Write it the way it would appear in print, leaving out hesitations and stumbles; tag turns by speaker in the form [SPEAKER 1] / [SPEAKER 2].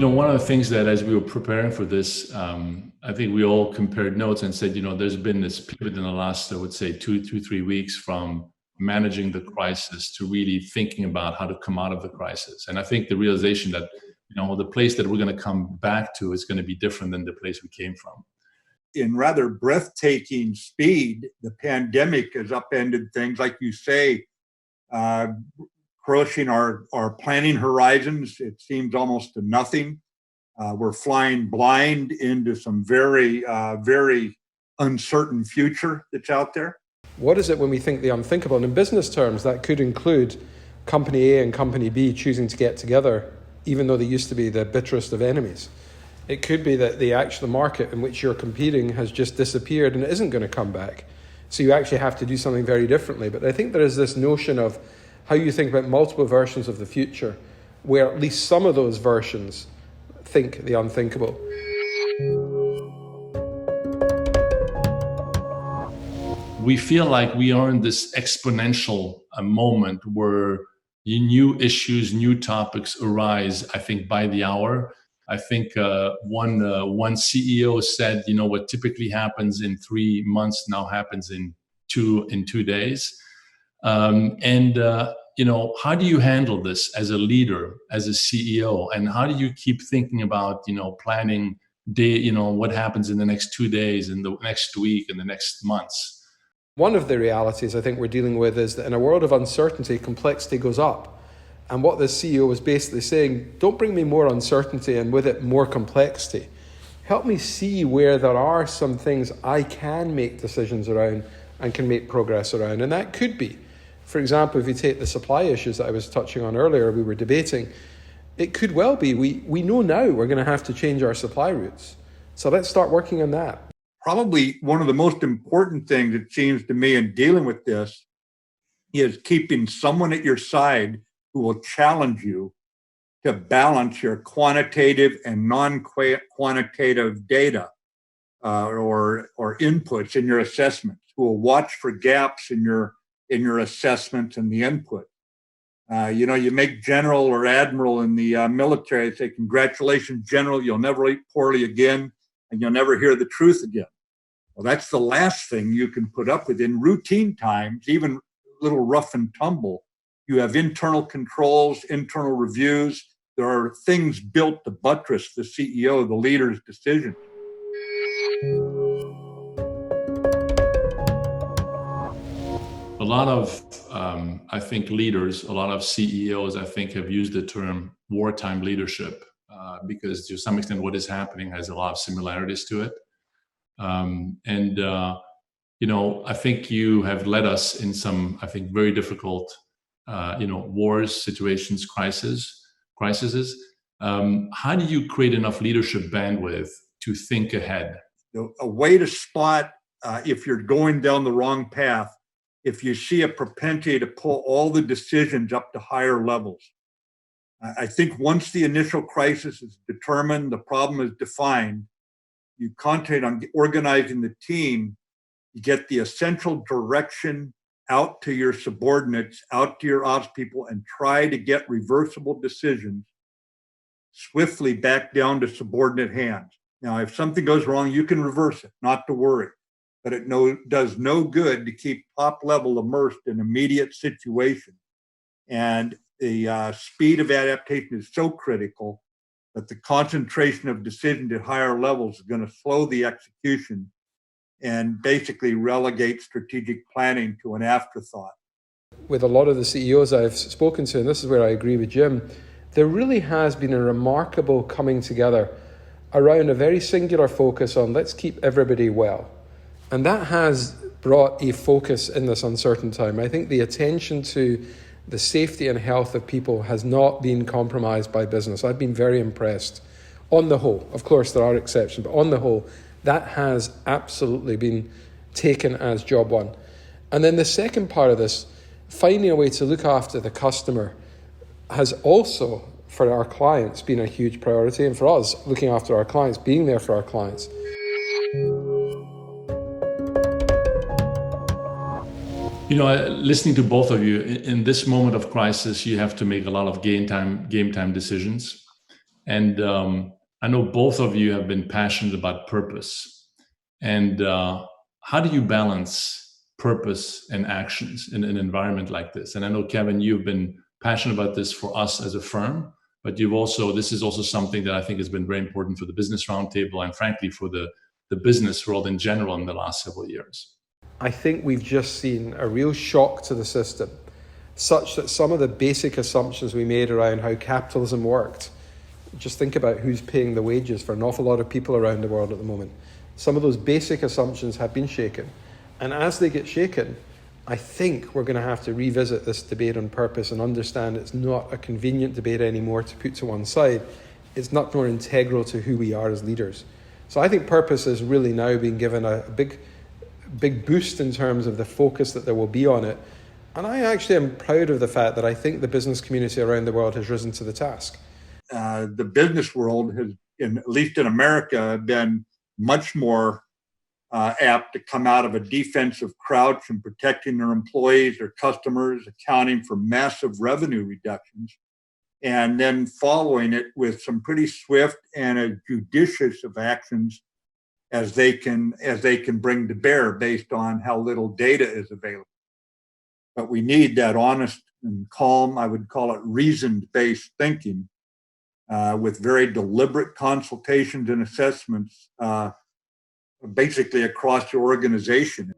[SPEAKER 1] One of the things that as we were preparing for this, I think we all compared notes and said, there's been this pivot in the last, I would say, 3 weeks from managing the crisis to really thinking about how to come out of the crisis. And I think the realization that, the place that we're going to come back to is going to be different than the place we came from.
[SPEAKER 2] In rather breathtaking speed, the pandemic has upended things, like you say, crushing our planning horizons. It seems almost to nothing. We're flying blind into some very, very uncertain future that's out there.
[SPEAKER 3] What is it when we think the unthinkable? And in business terms, that could include company A and company B choosing to get together, even though they used to be the bitterest of enemies. It could be that the actual market in which you're competing has just disappeared and it isn't going to come back. So you actually have to do something very differently. But I think there is this notion of how you think about multiple versions of the future, where at least some of those versions think the unthinkable.
[SPEAKER 1] We feel like we are in this exponential moment where new issues, new topics arise, I think, by the hour. I think one CEO said, what typically happens in 3 months now happens in two days. How do you handle this as a leader, as a CEO? And how do you keep thinking about, planning what happens in the next 2 days, in the next week, in the next months?
[SPEAKER 3] One of the realities I think we're dealing with is that in a world of uncertainty, complexity goes up. And what this CEO was basically saying, don't bring me more uncertainty and with it more complexity. Help me see where there are some things I can make decisions around and can make progress around. And that could be, for example, if you take the supply issues that I was touching on earlier, we were debating, it could well be we know now we're going to have to change our supply routes. So let's start working on that.
[SPEAKER 2] Probably one of the most important things, it seems to me, in dealing with this is keeping someone at your side who will challenge you to balance your quantitative and non-quantitative data or inputs in your assessments, who will watch for gaps in your assessments and the input. You make general or admiral in the military, say, congratulations, general, you'll never eat poorly again, and you'll never hear the truth again. Well, that's the last thing you can put up with. In routine times, even a little rough and tumble, you have internal controls, internal reviews. There are things built to buttress the CEO, the leader's decision.
[SPEAKER 1] A lot of, I think, leaders, a lot of CEOs, I think, have used the term wartime leadership because to some extent what is happening has a lot of similarities to it. I think you have led us in some, I think, very difficult, wars, situations, crises. How do you create enough leadership bandwidth to think ahead?
[SPEAKER 2] A way to spot if you're going down the wrong path, if you see a propensity to pull all the decisions up to higher levels. I think once the initial crisis is determined, the problem is defined, you concentrate on organizing the team, you get the essential direction out to your subordinates, out to your ops people, and try to get reversible decisions swiftly back down to subordinate hands. Now, if something goes wrong, you can reverse it, not to worry. But it does no good to keep top level immersed in immediate situation. And the speed of adaptation is so critical that the concentration of decisions at higher levels is going to slow the execution and basically relegate strategic planning to an afterthought.
[SPEAKER 3] With a lot of the CEOs I've spoken to, and this is where I agree with Jim, there really has been a remarkable coming together around a very singular focus on let's keep everybody well. And that has brought a focus in this uncertain time. I think the attention to the safety and health of people has not been compromised by business. I've been very impressed. On the whole, of course there are exceptions, but on the whole, that has absolutely been taken as job one. And then the second part of this, finding a way to look after the customer, has also, for our clients, been a huge priority. And for us, looking after our clients, being there for our clients.
[SPEAKER 1] Listening to both of you, in this moment of crisis, you have to make a lot of game time decisions. And I know both of you have been passionate about purpose. And how do you balance purpose and actions in an environment like this? And I know, Kevin, you've been passionate about this for us as a firm, but this is also something that I think has been very important for the Business Roundtable and frankly for the business world in general in the last several years.
[SPEAKER 3] I think we've just seen a real shock to the system, such that some of the basic assumptions we made around how capitalism worked, just think about who's paying the wages for an awful lot of people around the world at the moment. Some of those basic assumptions have been shaken. And as they get shaken, I think we're going to have to revisit this debate on purpose and understand it's not a convenient debate anymore to put to one side. It's not more integral to who we are as leaders. So I think purpose is really now being given a big boost in terms of the focus that there will be on it. And I actually am proud of the fact that I think the business community around the world has risen to the task.
[SPEAKER 2] The business world has, at least in America, been much more apt to come out of a defensive crouch and protecting their employees, their customers, accounting for massive revenue reductions, and then following it with some pretty swift and judicious of actions as they can bring to bear based on how little data is available. But we need that honest and calm, I would call it reasoned-based thinking, with very deliberate consultations and assessments, basically across the organization.